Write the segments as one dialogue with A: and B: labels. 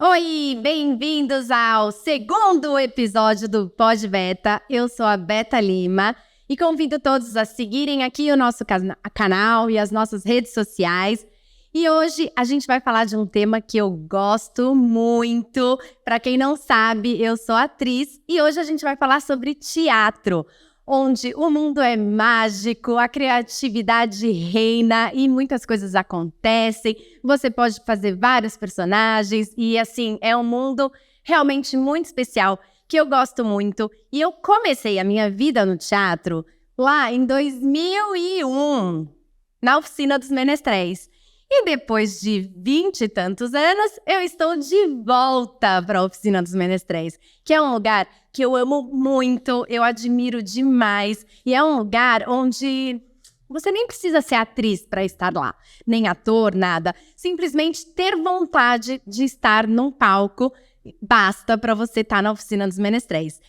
A: Oi, bem-vindos ao segundo episódio do Pod Beta. Eu sou a Beta Lima e convido todos a seguirem aqui o nosso canal e as nossas redes sociais. E hoje a gente vai falar de um tema que eu gosto muito. Para quem não sabe, eu sou atriz e hoje a gente vai falar sobre teatro, onde o mundo é mágico, a criatividade reina e muitas coisas acontecem. Você pode fazer vários personagens e, assim, é um mundo realmente muito especial que eu gosto muito. E eu comecei a minha vida no teatro lá em 2001, na Oficina dos Menestréis. E depois de 20 e tantos anos, eu estou de volta para a Oficina dos Menestréis, que é um lugar que eu amo muito, eu admiro demais, e é um lugar onde você nem precisa ser atriz para estar lá, nem ator, nada. Simplesmente ter vontade de estar num palco basta para você estar na Oficina dos Menestréis.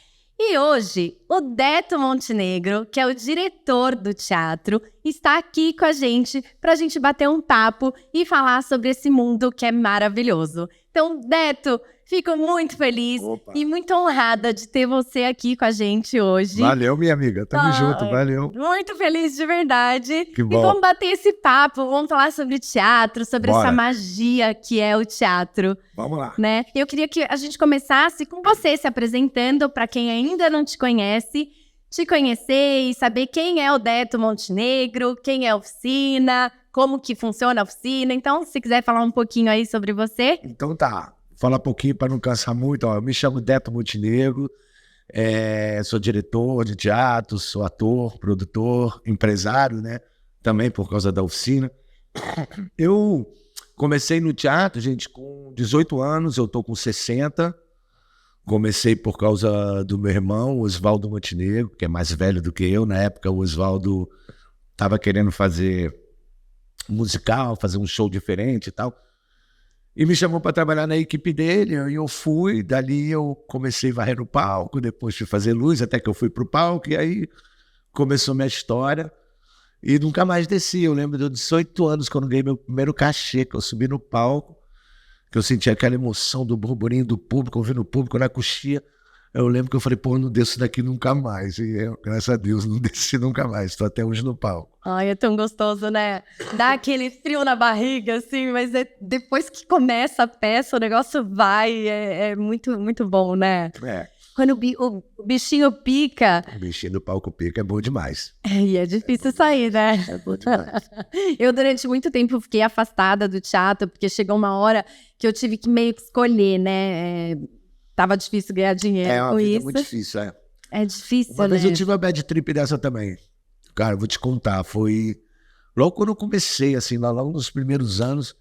A: E hoje, o Deto Montenegro, que é o diretor do teatro, está aqui com a gente para a gente bater um papo e falar sobre esse mundo que é maravilhoso. Então, Deto, fico muito feliz e muito honrada de ter você aqui com a gente hoje.
B: Valeu, minha amiga. Tamo junto, valeu.
A: Muito feliz de verdade.
B: Que bom.
A: E vamos bater esse papo, vamos falar sobre teatro, sobre essa magia que é o teatro.
B: Vamos lá.
A: Né? Eu queria que a gente começasse com você se apresentando para quem ainda não te conhece, te conhecer e saber quem é o Deto Montenegro, quem é a oficina, como que funciona a oficina. Então, se quiser falar um pouquinho aí sobre você.
B: Então tá, falar um pouquinho para não cansar muito. Eu me chamo Deto Montenegro, sou diretor de teatro, sou ator, produtor, empresário, né? Também por causa da oficina. Eu comecei no teatro, gente, com 18 anos, eu tô com 60. Comecei por causa do meu irmão, Osvaldo Montenegro, que é mais velho do que eu. Na época, o Osvaldo estava querendo fazer musical, fazer um show diferente e tal. E me chamou para trabalhar na equipe dele, e eu fui. Dali eu comecei a varrer no palco, depois fui fazer luz, até que eu fui pro palco, e aí começou minha história. E nunca mais desci. Eu lembro de 18 anos, quando ganhei meu primeiro cachê, que eu subi no palco, que eu senti aquela emoção do burburinho do público, ouvindo o público na coxia. Eu lembro que eu falei, pô, eu não desço daqui nunca mais. E eu, graças a Deus, não desci nunca mais. Estou até hoje no palco.
A: Ai, é tão gostoso, né? Dá aquele frio na barriga, assim, mas depois que começa a peça, o negócio vai. É muito, muito bom, né? Quando o bichinho pica...
B: O bichinho do palco pica é bom demais.
A: E é difícil sair, né?
B: É bom demais.
A: Eu, durante muito tempo, fiquei afastada do teatro, porque chegou uma hora que eu tive que meio que escolher, né? Tava difícil ganhar dinheiro com isso.
B: É muito difícil, é.
A: É difícil,
B: Uma vez
A: né?
B: eu tive uma bad trip dessa também. Cara, eu vou te contar, foi... Logo quando eu comecei, assim, logo nos primeiros anos,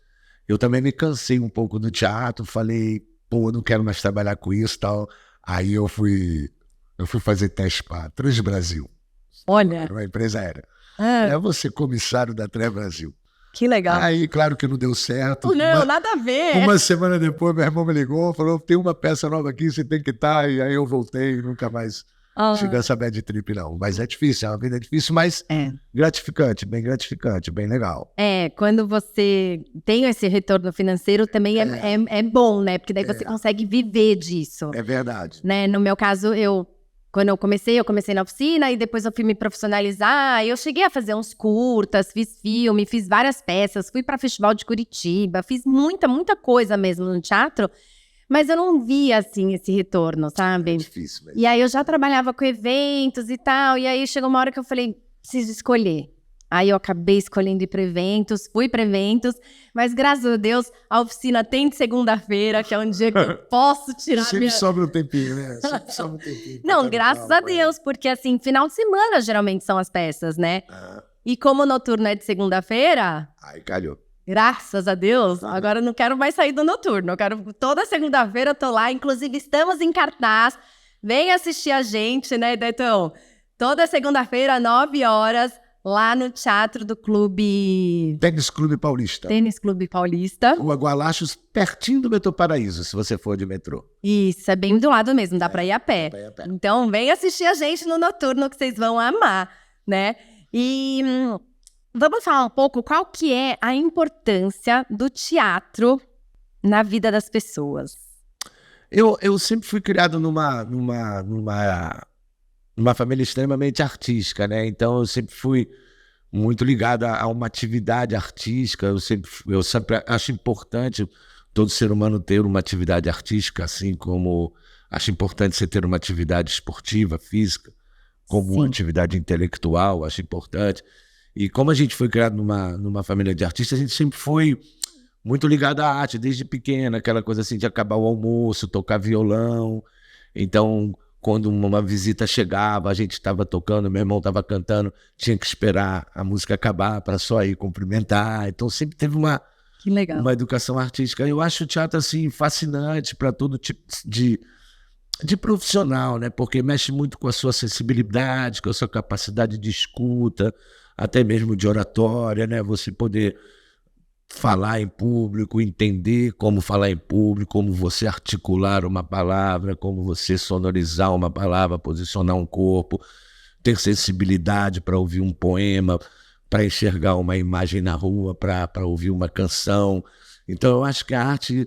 B: eu também me cansei um pouco do teatro, falei, pô, eu não quero mais trabalhar com isso e tal... Aí eu fui fazer teste para Transbrasil.
A: Olha.
B: Uma empresa aérea. É você comissário da Transbrasil.
A: Que legal.
B: Aí, claro que não deu certo.
A: Não, nada a ver.
B: Uma semana depois, meu irmão me ligou, falou, tem uma peça nova aqui, você tem que estar. E aí eu voltei e nunca mais cheguei essa bad trip, não. Mas é difícil, é uma vida difícil, mas gratificante, bem legal.
A: Quando você tem esse retorno financeiro, também é bom, né? Porque daí você consegue viver disso.
B: É verdade.
A: Né? No meu caso, quando eu comecei na oficina e depois eu fui me profissionalizar. Eu cheguei a fazer uns curtas, fiz filme, fiz várias peças, fui para Festival de Curitiba, fiz muita, muita coisa mesmo no teatro. Mas eu não via, assim, esse retorno, sabe?
B: É difícil mesmo.
A: E aí eu já trabalhava com eventos e tal, e aí chegou uma hora que eu falei, preciso escolher. Aí eu acabei escolhendo ir para eventos, fui para eventos, mas graças a Deus a oficina tem de segunda-feira, que é um dia que eu posso tirar
B: Sempre sobra um tempinho, né? Sempre sobra um tempinho.
A: Não, graças a Deus, porque assim, final de semana geralmente são as peças, né? E como o noturno é de segunda-feira...
B: Aí calhou.
A: Graças a Deus, agora eu não quero mais sair do noturno. Eu quero toda segunda-feira eu tô lá, inclusive estamos em cartaz. Vem assistir a gente, né, Detão? Toda segunda-feira, 9 horas, lá no Teatro do Clube...
B: Tênis Clube Paulista.
A: Tênis Clube Paulista.
B: Rua Gualachos, pertinho do Metrô Paraíso, se você for de metrô.
A: Isso, é bem do lado mesmo, dá pra ir a pé.
B: Dá pra ir a pé.
A: Então, vem assistir a gente no noturno que vocês vão amar, né? E... vamos falar um pouco qual que é a importância do teatro na vida das pessoas?
B: Eu sempre fui criado numa família extremamente artística, né? Então eu sempre fui muito ligado a uma atividade artística. Eu sempre acho importante todo ser humano ter uma atividade artística, assim como acho importante você ter uma atividade esportiva, física, como uma atividade intelectual, acho importante. E como a gente foi criado numa família de artistas, a gente sempre foi muito ligado à arte, desde pequena, aquela coisa assim de acabar o almoço, tocar violão. Então, quando uma visita chegava, a gente estava tocando, meu irmão estava cantando, tinha que esperar a música acabar para só ir cumprimentar. Então, sempre teve
A: Que legal.
B: uma educação artística. Eu acho o teatro assim fascinante para todo tipo de profissional, né? Porque mexe muito com a sua sensibilidade, com a sua capacidade de escuta, até mesmo de oratória, né? Você poder falar em público, entender como falar em público, como você articular uma palavra, como você sonorizar uma palavra, posicionar um corpo, ter sensibilidade para ouvir um poema, para enxergar uma imagem na rua, para ouvir uma canção. Então eu acho que a arte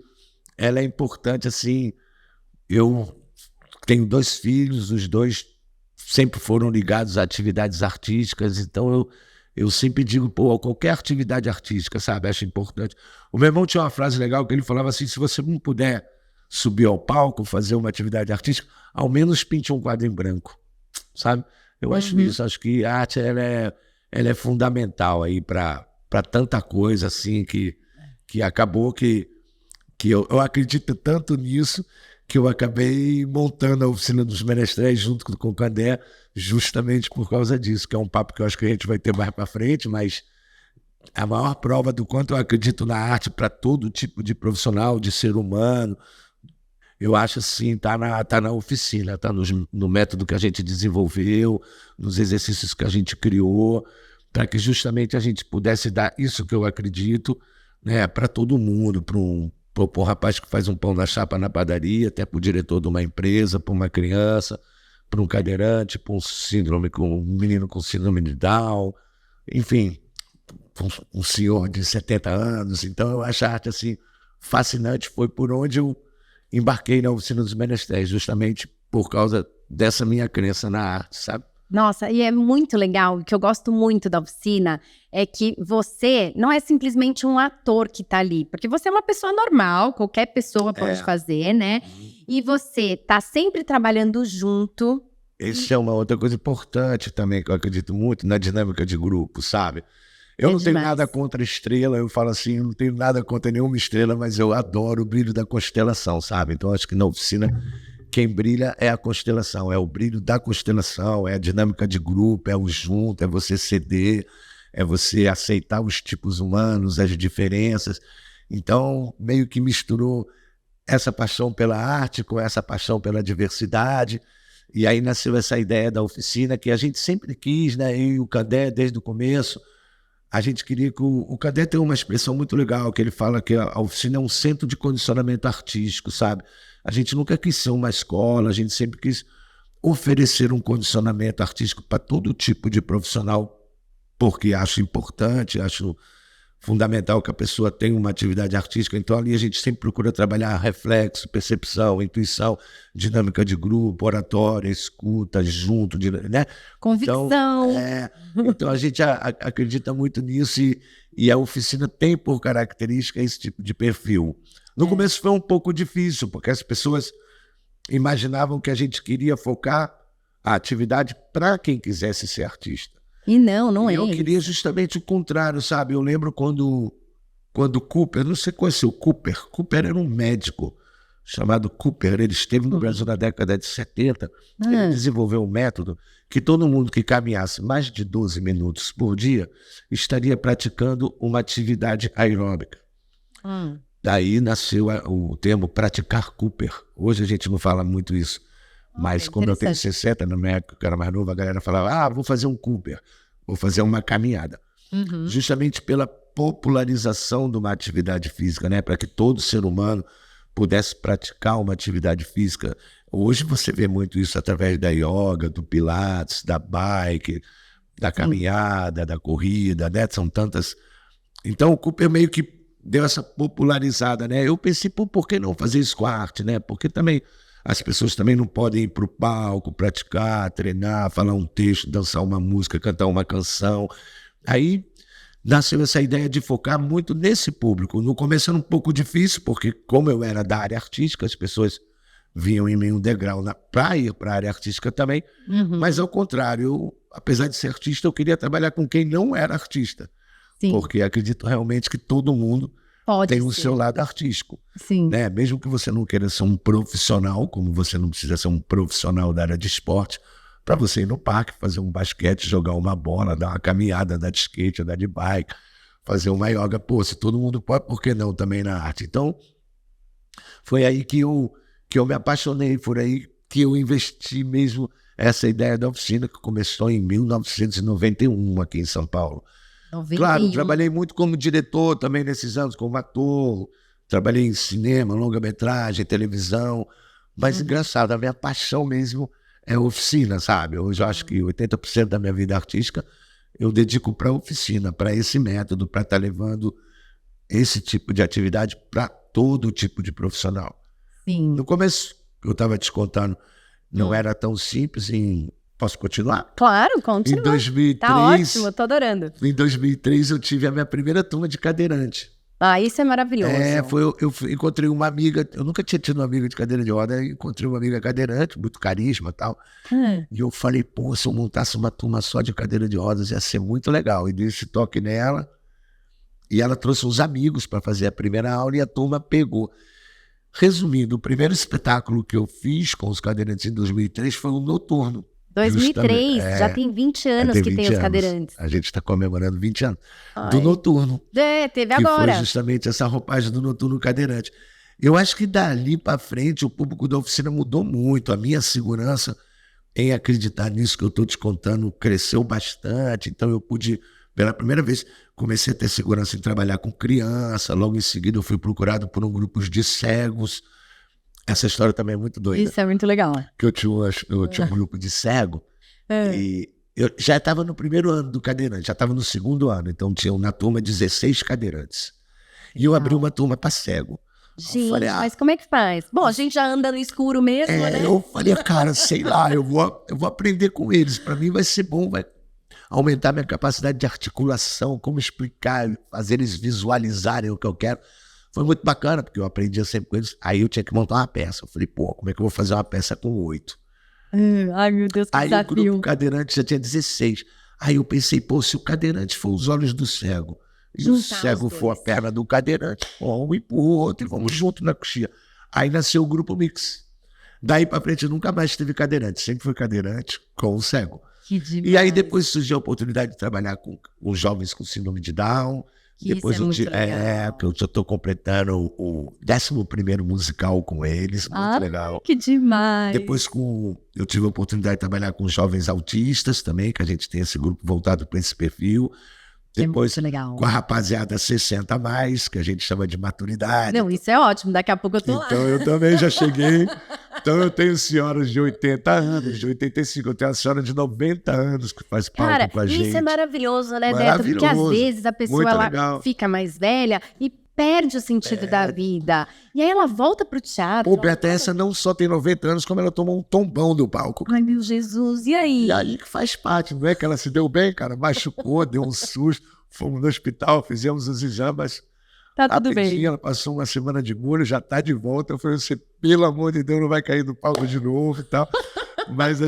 B: ela é importante assim. Eu tenho 2 filhos, os 2 sempre foram ligados a atividades artísticas, então eu sempre digo, pô, qualquer atividade artística, sabe, acho importante. O meu irmão tinha uma frase legal que ele falava assim, se você não puder subir ao palco, fazer uma atividade artística, ao menos pinte um quadro em branco, sabe? Eu acho isso, acho que a arte ela é fundamental aí para tanta coisa assim que acabou que eu acredito tanto nisso que eu acabei montando a Oficina dos Menestréis junto com o Candé, justamente por causa disso, que é um papo que eu acho que a gente vai ter mais para frente, mas a maior prova do quanto eu acredito na arte para todo tipo de profissional, de ser humano, eu acho assim, tá na oficina, tá no método que a gente desenvolveu, nos exercícios que a gente criou, para que justamente a gente pudesse dar isso que eu acredito, né, para todo mundo, para um rapaz que faz um pão na chapa na padaria, até para o diretor de uma empresa, para uma criança, para um cadeirante, para um menino com síndrome de Down, enfim, um senhor de 70 anos. Então eu acho a arte assim, fascinante, foi por onde eu embarquei na Oficina dos Menestréis, justamente por causa dessa minha crença na arte, sabe?
A: Nossa, e é muito legal, o que eu gosto muito da oficina é que você não é simplesmente um ator que tá ali, porque você é uma pessoa normal, qualquer pessoa pode fazer, né? E você tá sempre trabalhando junto.
B: Isso é uma outra coisa importante também, que eu acredito muito na dinâmica de grupo, sabe? Eu não tenho nada contra estrela, eu falo assim, eu não tenho nada contra nenhuma estrela, mas eu adoro o brilho da constelação, sabe? Então acho que na oficina quem brilha é a constelação, é o brilho da constelação, é a dinâmica de grupo, é o junto, é você ceder, é você aceitar os tipos humanos, as diferenças. Então, meio que misturou essa paixão pela arte com essa paixão pela diversidade, e aí nasceu essa ideia da oficina que a gente sempre quis, né? Eu e o Candé, desde o começo, a gente queria que o Candé tem uma expressão muito legal, que ele fala que a oficina é um centro de condicionamento artístico, sabe? A gente nunca quis ser uma escola, a gente sempre quis oferecer um condicionamento artístico para todo tipo de profissional, porque acho importante, acho fundamental que a pessoa tenha uma atividade artística. Então ali a gente sempre procura trabalhar reflexo, percepção, intuição, dinâmica de grupo, oratória, escuta, junto, né?
A: Convicção.
B: Então a gente acredita muito nisso e a oficina tem por característica esse tipo de perfil. No começo foi um pouco difícil, porque as pessoas imaginavam que a gente queria focar a atividade para quem quisesse ser artista.
A: E não é.
B: Eu queria justamente o contrário, sabe? Eu lembro quando Cooper, não sei qual é o Cooper. Cooper era um médico chamado Cooper, ele esteve no Brasil na década de 70. Ele desenvolveu um método que todo mundo que caminhasse mais de 12 minutos por dia estaria praticando uma atividade aeróbica. Daí nasceu o termo praticar Cooper. Hoje a gente não fala muito isso. Mas quando eu tenho 60, na minha época que eu era mais novo, a galera falava, vou fazer um Cooper, vou fazer uma caminhada. Justamente pela popularização de uma atividade física, né? Para que todo ser humano pudesse praticar uma atividade física. Hoje você vê muito isso através da yoga, do pilates, da bike, da caminhada, da corrida, né? São tantas... Então o Cooper meio que deu essa popularizada, né? Eu pensei, por que não fazer isso com a arte, né? Porque também as pessoas também não podem ir para o palco, praticar, treinar, falar um texto, dançar uma música, cantar uma canção. Aí nasceu essa ideia de focar muito nesse público. No começo era um pouco difícil, porque como eu era da área artística, as pessoas vinham em mim um degrau para ir para a área artística também, mas ao contrário, apesar de ser artista, eu queria trabalhar com quem não era artista.
A: Sim.
B: Porque acredito realmente que todo mundo tem o seu lado artístico.
A: Sim.
B: Né? Mesmo que você não queira ser um profissional, como você não precisa ser um profissional da área de esporte, para você ir no parque, fazer um basquete, jogar uma bola, dar uma caminhada, andar de skate, andar de bike, fazer uma yoga. Pô, se todo mundo pode, por que não também na arte? Então, foi aí que eu me apaixonei, foi aí que eu investi mesmo essa ideia da oficina, que começou em 1991 aqui em São Paulo.
A: 91.
B: Claro, trabalhei muito como diretor também nesses anos, como ator, trabalhei em cinema, longa-metragem, televisão, mas engraçado, a minha paixão mesmo é oficina, sabe? Hoje eu acho que 80% da minha vida artística eu dedico para oficina, para esse método, para estar levando esse tipo de atividade para todo tipo de profissional.
A: Sim.
B: No começo, eu estava te contando, não era tão simples em... Posso continuar?
A: Claro, continua.
B: Em 2003,
A: tá ótimo, eu tô adorando.
B: Em 2003 eu tive a minha primeira turma de cadeirante.
A: Ah, isso é maravilhoso.
B: Eu encontrei uma amiga, eu nunca tinha tido uma amiga de cadeira de roda, encontrei uma amiga cadeirante, muito carisma e tal. E eu falei, pô, se eu montasse uma turma só de cadeira de rodas ia ser muito legal. E dei esse toque nela, e ela trouxe uns amigos para fazer a primeira aula e a turma pegou. Resumindo, o primeiro espetáculo que eu fiz com os cadeirantes em 2003 foi um noturno.
A: 2003, já tem 20 anos que tem os cadeirantes.
B: A gente está comemorando 20 anos. Do noturno.
A: Teve agora.
B: Que foi justamente essa roupagem do noturno cadeirante. Eu acho que dali para frente o público da oficina mudou muito. A minha segurança em acreditar nisso que eu estou te contando cresceu bastante. Então eu pude, pela primeira vez, comecei a ter segurança em trabalhar com criança. Logo em seguida eu fui procurado por um grupo de cegos. Essa história também é muito doida.
A: Isso é muito legal.
B: Que eu tinha um grupo de cego e eu já estava no primeiro ano do cadeirante, já estava no segundo ano, então tinham na turma 16 cadeirantes. E eu abri uma turma para cego.
A: Gente, falei, mas como é que faz? Bom, a gente já anda no escuro mesmo, né?
B: Eu falei, cara, sei lá, eu vou aprender com eles. Para mim vai ser bom, vai aumentar minha capacidade de articulação, como explicar, fazer eles visualizarem o que eu quero. Foi muito bacana, porque eu aprendia sempre com eles. Aí eu tinha que montar uma peça. Eu falei, pô, como é que eu vou fazer uma peça com 8?
A: Ai, meu Deus, que
B: aí
A: desafio.
B: O grupo cadeirante já tinha 16. Aí eu pensei, pô, se o cadeirante for os olhos do cego e o cego for a perna do cadeirante, vamos ir pro outro e vamos junto na coxinha. Aí nasceu o grupo Mix. Daí pra frente nunca mais teve cadeirante. Sempre foi cadeirante com o cego.
A: Que demais.
B: E aí depois surgiu a oportunidade de trabalhar com os jovens com síndrome de Down. Depois que eu já estou completando o 11º musical com eles, muito legal.
A: Que demais.
B: Depois eu tive a oportunidade de trabalhar com jovens autistas também, que a gente tem esse grupo voltado para esse perfil. Depois com a rapaziada 60 a mais, que a gente chama de maturidade.
A: Não, isso é ótimo, daqui a pouco eu tô lá.
B: Então eu também já cheguei. Então eu tenho senhoras de 80 anos, de 85, eu tenho a senhora de 90 anos que faz palco com a gente.
A: Isso é maravilhoso, né, Beto? Porque às vezes a pessoa ela fica mais velha e perde o sentido da vida. E aí ela volta pro teatro.
B: Pô, Beto, essa não só tem 90 anos, como ela tomou um tombão do palco.
A: Ai, meu Jesus, e aí?
B: E aí que faz parte, não é que ela se deu bem, cara, machucou, deu um susto, fomos no hospital, fizemos os exames.
A: Tá tudo bem.
B: Ela passou uma semana de molho, já tá de volta. Eu falei, você, pelo amor de Deus, não vai cair do palco de novo e tal. Mas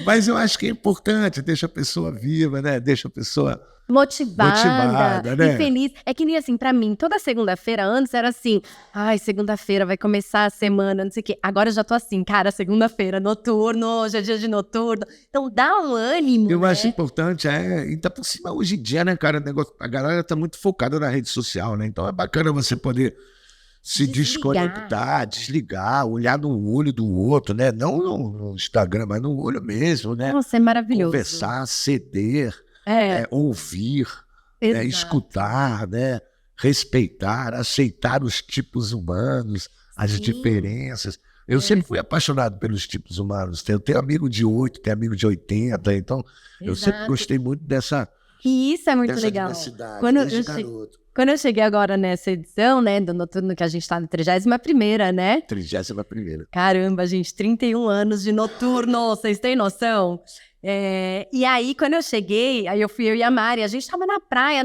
B: mas eu acho que é importante, deixa a pessoa viva, né? Deixa a pessoa motivada, né?
A: E feliz. É que nem assim, pra mim, toda segunda-feira, antes era assim, ai, segunda-feira vai começar a semana, não sei o quê. Agora eu já tô assim, cara, segunda-feira, noturno, hoje é dia de noturno. Então dá um ânimo,
B: eu acho importante, e tá por cima hoje em dia, né, cara, a galera tá muito focada na rede social, né? Então é bacana você poder se desconectar, desligar, olhar no olho do outro, né? Não no Instagram, mas no olho mesmo, né?
A: Nossa, é maravilhoso.
B: Conversar, ceder, ouvir, escutar, né? Respeitar, aceitar os tipos humanos, as diferenças. Eu sempre fui apaixonado pelos tipos humanos. Eu tenho amigo de 8, tenho amigo de 80, então eu sempre gostei muito dessa
A: E isso é muito legal. Quando quando eu cheguei agora nessa edição, né, do Noturno, que a gente tá na 31ª, né?
B: 31ª.
A: Caramba, gente, 31 anos de Noturno, vocês têm noção? E aí, quando eu cheguei, aí eu e a Mari, a gente tava na praia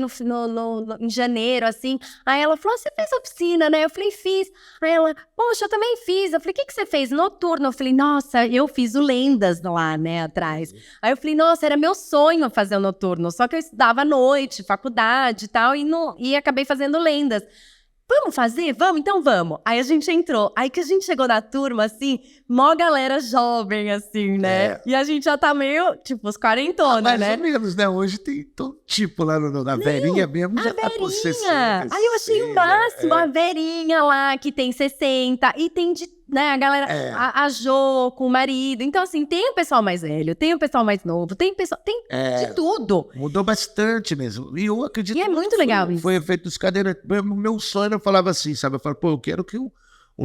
A: em janeiro, assim. Aí ela falou, você fez oficina, né? Eu falei, fiz. Aí ela, poxa, eu também fiz. Eu falei, o que você fez? Noturno. Eu falei, nossa, eu fiz o Lendas lá, né, atrás. Aí eu falei, nossa, era meu sonho fazer o Noturno. Só que eu estudava à noite, faculdade e tal, e acabei fazendo Lendas. Vamos fazer? Vamos? Então vamos. Aí a gente entrou. Aí que a gente chegou na turma, assim, mó galera jovem, assim, né? E a gente já tá meio, tipo, os quarentonas, né?
B: Mais ou menos, né? Hoje tem todo tipo lá na Verinha mesmo, já tá com 60.
A: Aí eu achei o máximo, a Verinha lá, que tem 60, e tem né, a galera, a Jo com o marido. Então, assim, tem o pessoal mais velho, tem o pessoal mais novo, tem de tudo.
B: Mudou bastante mesmo. E eu acredito
A: E é muito legal isso.
B: Foi efeito dos cadeirantes. Meu sonho, eu falava assim, sabe? Eu falava, pô, eu quero que o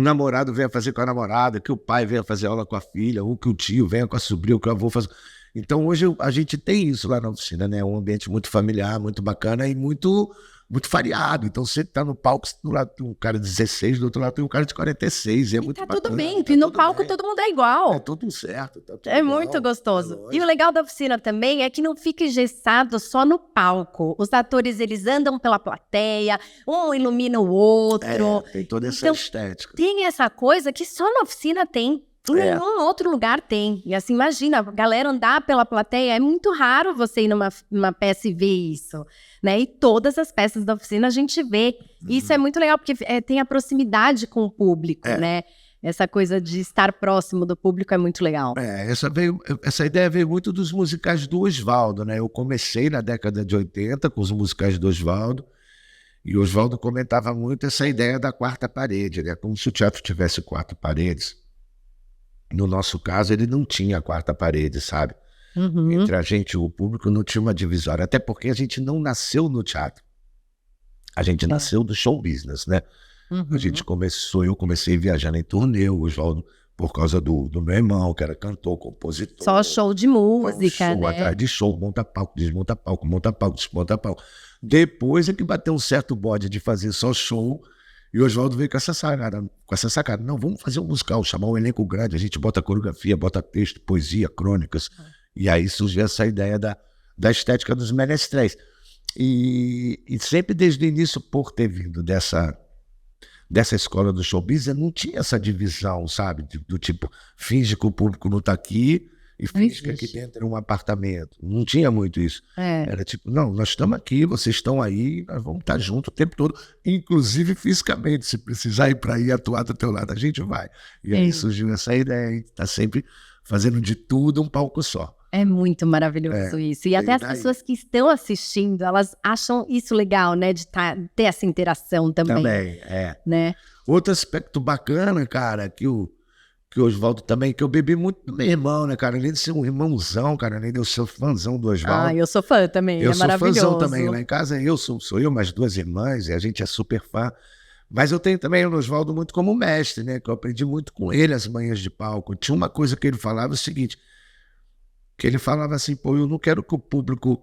B: namorado venha fazer com a namorada, que o pai venha fazer aula com a filha, ou que o tio venha com a sobrinha, ou que o avô faça. Então, hoje a gente tem isso lá na oficina, né? Um ambiente muito familiar, muito bacana e muito variado. Então, você tá no palco, do lado tem um cara de 16, do outro lado tem um cara de 46. É muito
A: tá
B: bacana.
A: Tudo bem, porque no palco todo mundo é igual.
B: É tudo certo. Tá tudo
A: é
B: igual,
A: muito gostoso. E o legal da oficina também é que não fica engessado só no palco. Os atores, eles andam pela plateia, um ilumina o outro.
B: Tem toda essa estética.
A: Tem essa coisa que só na oficina tem. Em nenhum outro lugar tem. E assim, imagina, a galera andar pela plateia, é muito raro você ir numa peça e ver isso, né? E todas as peças da oficina a gente vê. Isso é muito legal, porque tem a proximidade com o público, né? Essa coisa de estar próximo do público é muito legal.
B: Essa ideia veio muito dos musicais do Oswaldo, né? Eu comecei na década de 80 com os musicais do Oswaldo, e o Oswaldo comentava muito essa ideia da quarta parede, né? Como se o teatro tivesse 4 paredes. No nosso caso, ele não tinha a quarta parede, sabe? Entre a gente e o público não tinha uma divisória, até porque a gente não nasceu no teatro. A gente nasceu do show business, né? Eu comecei viajando em turnê, o Oswaldo, por causa do meu irmão, que era cantor, compositor.
A: Só show de música,
B: show,
A: né?
B: Atrás de show, monta palco, desmonta palco, monta palco, desmonta palco. Depois é que bateu um certo bode de fazer só show, e o Oswaldo veio com essa sacada. Não, vamos fazer um musical, chamar um elenco grande, a gente bota coreografia, bota texto, poesia, crônicas. E aí surgiu essa ideia da estética dos menestréis. E sempre desde o início, por ter vindo dessa escola do showbiz, não tinha essa divisão, sabe? Do tipo, finge que o público não está aqui e finge que aqui dentro é um apartamento. Não tinha muito isso. Era tipo, não, nós estamos aqui, vocês estão aí, nós vamos estar juntos o tempo todo, inclusive fisicamente. Se precisar ir para aí atuar do teu lado, a gente vai. E aí surgiu essa ideia, a gente está sempre fazendo de tudo um palco só.
A: É muito maravilhoso isso. E até as pessoas que estão assistindo, elas acham isso legal, né? De ter essa interação também. Né?
B: Outro aspecto bacana, cara, que o Oswaldo também, que eu bebi muito do meu irmão, né, cara? Além de ser um irmãozão, cara, além de eu ser fãzão do Oswaldo.
A: Eu sou fã também,
B: eu
A: é maravilhoso.
B: Eu sou fãzão também. Lá em casa sou eu, mais 2 irmãs, e a gente é super fã. Mas eu tenho também o Oswaldo muito como mestre, né? Que eu aprendi muito com ele as manhãs de palco. Tinha uma coisa que ele falava, o seguinte, que ele falava assim, pô, eu não quero que o público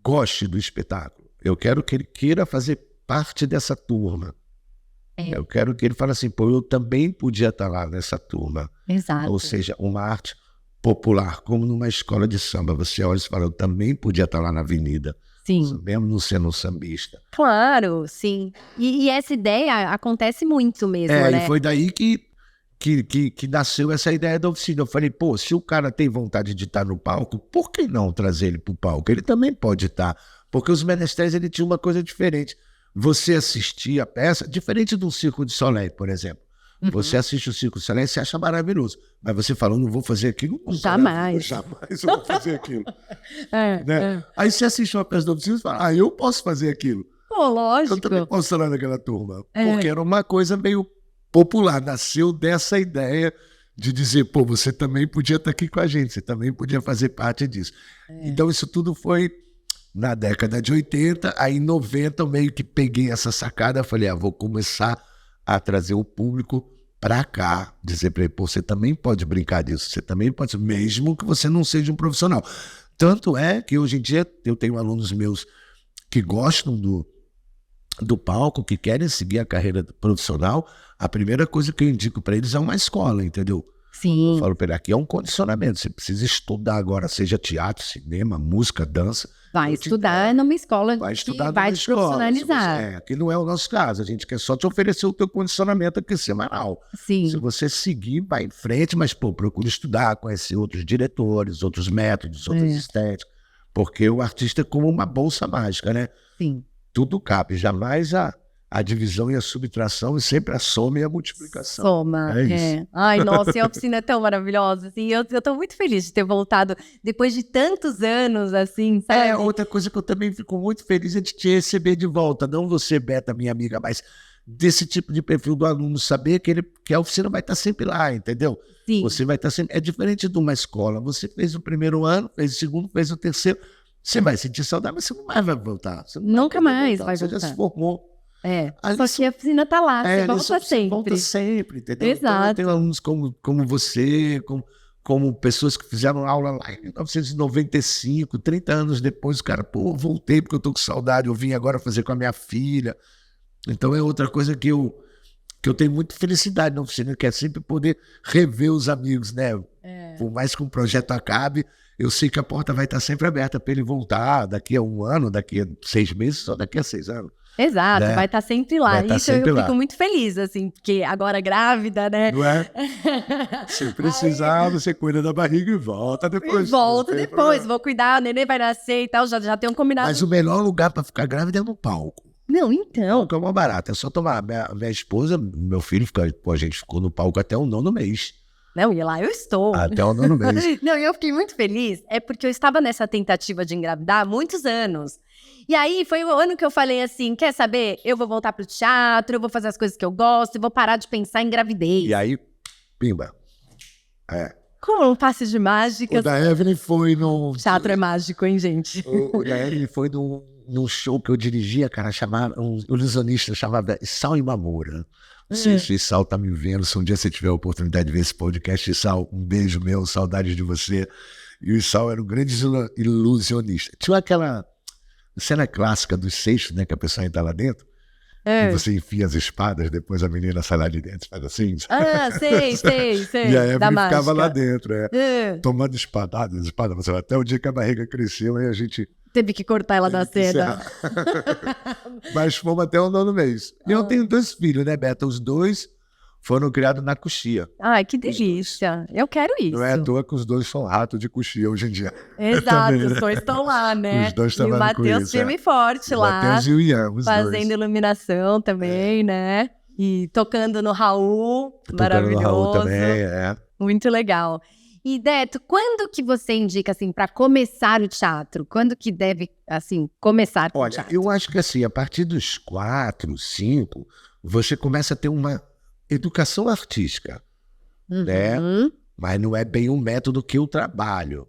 B: goste do espetáculo. Eu quero que ele queira fazer parte dessa turma. Eu quero que ele fale assim, pô, eu também podia estar lá nessa turma.
A: Exato.
B: Ou seja, uma arte popular, como numa escola de samba. Você olha e fala, eu também podia estar lá na avenida.
A: Sim.
B: Mesmo não sendo um sambista.
A: Claro, sim. E essa ideia acontece muito mesmo, né?
B: E foi daí que nasceu essa ideia da oficina. Eu falei, pô, se o cara tem vontade de estar no palco, por que não trazer ele para o palco? Ele também pode estar. Porque os menestréis, ele tinha uma coisa diferente. Você assistia a peça, diferente do Circo de Soleil, por exemplo. Você assiste o Circo de Soleil e você acha maravilhoso. Mas você fala, não vou fazer aquilo.
A: Jamais.
B: Jamais eu vou fazer aquilo. Aí você assiste uma peça da oficina e fala, eu posso fazer aquilo.
A: Pô, lógico.
B: Eu também posso estar lá naquela turma. Porque era uma coisa meio popular. Nasceu dessa ideia de dizer, pô, você também podia estar aqui com a gente, você também podia fazer parte disso. Então isso tudo foi na década de 80, aí em 90 eu meio que peguei essa sacada, falei, vou começar a trazer o público pra cá, dizer pra ele, pô, você também pode brincar disso, você também pode, mesmo que você não seja um profissional. Tanto é que hoje em dia eu tenho alunos meus que gostam do palco que querem seguir a carreira profissional, a primeira coisa que eu indico para eles é uma escola, entendeu?
A: Sim.
B: Eu falo para ele, aqui é um condicionamento, você precisa estudar agora, seja teatro, cinema, música, dança.
A: Vai estudar numa escola
B: Vai estudar
A: que vai te profissionalizar.
B: Aqui não é o nosso caso, a gente quer só te oferecer o teu condicionamento aqui semanal.
A: Sim.
B: Se você seguir, vai em frente, mas procura estudar, conhecer outros diretores, outros métodos, outras estéticas, porque o artista é como uma bolsa mágica, né?
A: Sim.
B: Tudo cabe, jamais a divisão e a subtração, e sempre a soma e a multiplicação.
A: Soma,
B: é isso.
A: Ai, nossa, e a oficina é tão maravilhosa, assim, eu tô muito feliz de ter voltado depois de tantos anos, assim, sabe?
B: Outra coisa que eu também fico muito feliz é de te receber de volta, não você, Beta, minha amiga, mas desse tipo de perfil do aluno, saber que a oficina vai estar sempre lá, entendeu?
A: Sim.
B: Você vai estar sempre... É diferente de uma escola, você fez o primeiro ano, fez o segundo, fez o terceiro, você vai sentir saudade, mas você não mais vai voltar.
A: Nunca mais vai voltar.
B: Você já se formou.
A: Só que a oficina tá lá, você volta sempre.
B: Volta sempre, entendeu?
A: Exato.
B: Então, eu tenho alunos como você, como pessoas que fizeram aula lá em 1995, 30 anos depois, o cara, voltei porque eu tô com saudade, eu vim agora fazer com a minha filha. Então é outra coisa que eu tenho muita felicidade na oficina, que é sempre poder rever os amigos, né? Por mais que um projeto acabe, eu sei que a porta vai estar sempre aberta para ele voltar daqui a um ano, daqui a 6 meses, ou daqui a 6 anos.
A: Exato, vai estar sempre lá. Isso eu fico
B: lá.
A: muito feliz, assim, porque agora grávida, né?
B: Não é? Se precisar, você cuida da barriga e volta depois.
A: Volta depois, vou cuidar, o neném vai nascer e tal, já tem um combinado.
B: Mas o melhor lugar para ficar grávida é no palco.
A: Não, então.
B: O palco é uma barata, é só tomar. Minha esposa, meu filho, a gente ficou no palco até o 9º mês.
A: Não, e lá eu estou.
B: Até o 9º mês.
A: Não, e eu fiquei muito feliz, porque eu estava nessa tentativa de engravidar há muitos anos. E aí, foi o ano que eu falei assim, quer saber? Eu vou voltar pro teatro, eu vou fazer as coisas que eu gosto, e vou parar de pensar em gravidez.
B: E aí, pimba.
A: Como um passe de mágica.
B: O da Evelyn foi no...
A: Teatro é mágico, hein, gente?
B: O da Evelyn foi num show que eu dirigia, cara, um ilusionista chamado Sal Imamura. Não sei se Sal tá me vendo, se um dia você tiver a oportunidade de ver esse podcast, Sal, um beijo meu, saudades de você. E o Sal era um grande ilusionista. Tinha aquela cena clássica dos Seixos, né, que a pessoa entra lá dentro, e você enfia as espadas, depois a menina sai lá de dentro, faz assim.
A: Sei.
B: E a Evelyn
A: ficava
B: mágica lá dentro, tomando espadadas, até o dia que a barriga cresceu, aí a gente...
A: Teve que cortar ela da cena.
B: Mas fomos até o 9º mês. E eu tenho 2 filhos, né, Beta? Os 2 foram criados na coxia.
A: Ai, que delícia. Eu quero isso.
B: Não é à toa que os 2 são ratos de coxia hoje em dia.
A: Exato,
B: também,
A: os 2 estão lá, né?
B: Os 2 estão
A: lá. E o Matheus firme e forte lá.
B: Matheus e o Ian, os
A: fazendo
B: 2.
A: Iluminação também, né? E tocando no Raul, maravilhoso.
B: No Raul também,
A: Muito legal. E, Deto, quando que você indica, assim, para começar o teatro? Quando que deve, assim, começar o teatro?
B: Olha, eu acho que, assim, a partir dos 4, 5, você começa a ter uma educação artística, né? Mas não é bem o método que eu trabalho.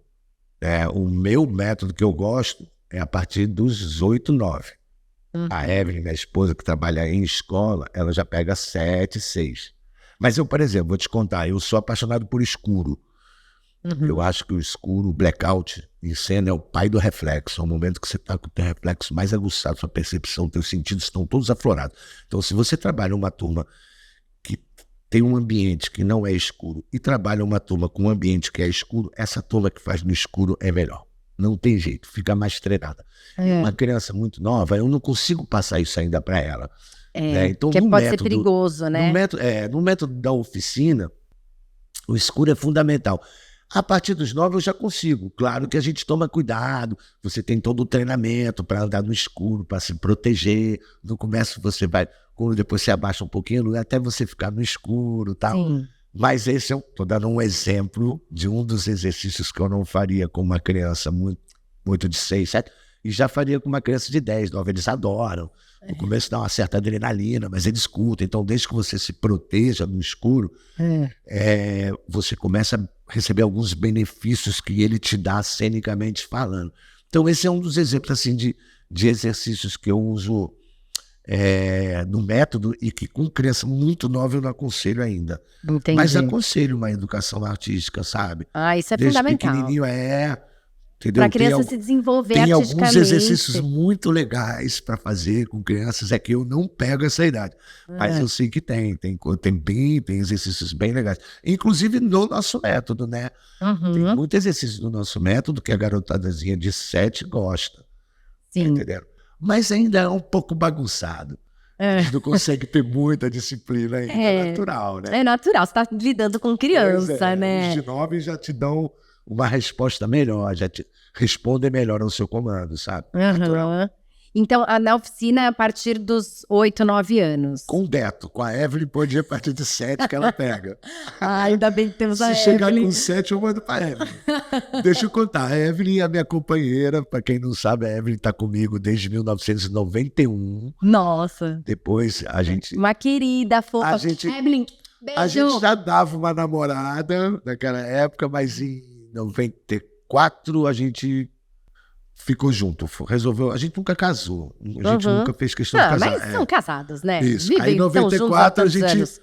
B: O meu método que eu gosto é a partir dos 8, 9. A Evelyn, minha esposa, que trabalha em escola, ela já pega 7, 6. Mas eu, por exemplo, vou te contar, eu sou apaixonado por escuro. Eu acho que o escuro, o blackout em cena é o pai do reflexo. É o momento que você está com o teu reflexo mais aguçado, sua percepção, teus sentidos estão todos aflorados. Então, se você trabalha uma turma que tem um ambiente que não é escuro e trabalha uma turma com um ambiente que é escuro, essa turma que faz no escuro é melhor. Não tem jeito, fica mais treinada. Uma criança muito nova, eu não consigo passar isso ainda para ela. Então,
A: que pode ser perigoso, né?
B: No método da oficina, o escuro é fundamental. A partir dos 9 eu já consigo. Claro que a gente toma cuidado, você tem todo o treinamento para andar no escuro, para se proteger. No começo você vai, quando depois você abaixa um pouquinho, até você ficar no escuro e tal.
A: Sim.
B: Mas esse eu estou dando um exemplo de um dos exercícios que eu não faria com uma criança muito de 6, 7, e já faria com uma criança de 10, 9, eles adoram. No começo dá uma certa adrenalina, mas eles curtem. Então, desde que você se proteja no escuro, você começa a receber alguns benefícios que ele te dá cenicamente falando. Então, esse é um dos exemplos assim, de exercícios que eu uso no método e que com criança muito nova eu não aconselho ainda.
A: Entendi.
B: Mas aconselho uma educação artística, sabe?
A: Isso é
B: Desde
A: fundamental.
B: pequenininho entendeu?
A: Para a criança se desenvolver
B: tem
A: artisticamente.
B: alguns exercícios muito legais para fazer com crianças, é que eu não pego essa idade. Mas eu sei que tem exercícios bem legais. Inclusive no nosso método, né? Tem muito exercício no nosso método que a garotadazinha de 7 gosta.
A: Sim.
B: Entendeu? Mas ainda é um pouco bagunçado. A gente não consegue ter muita disciplina ainda. É natural, né?
A: É natural, você está lidando com criança, né?
B: Os de 9 já te dão uma resposta melhor, já te respondem melhor ao seu comando, sabe?
A: Então, na oficina é a partir dos 8, 9 anos.
B: Com o Beto, com a Evelyn, pode ir a partir de 7 que ela pega.
A: Ainda bem que temos a Evelyn.
B: Se chegar com 7, eu mando pra Evelyn. Deixa eu contar, a Evelyn é a minha companheira, pra quem não sabe, a Evelyn tá comigo desde 1991.
A: Nossa.
B: Depois a gente...
A: Uma querida, fofa. Evelyn, beijo.
B: A gente já dava uma namorada naquela época, mas em 94 a gente... ficou junto, resolveu. A gente nunca casou, a gente nunca fez questão de casar.
A: Mas são casados, né?
B: Isso.
A: Vivem,
B: aí em 94 a gente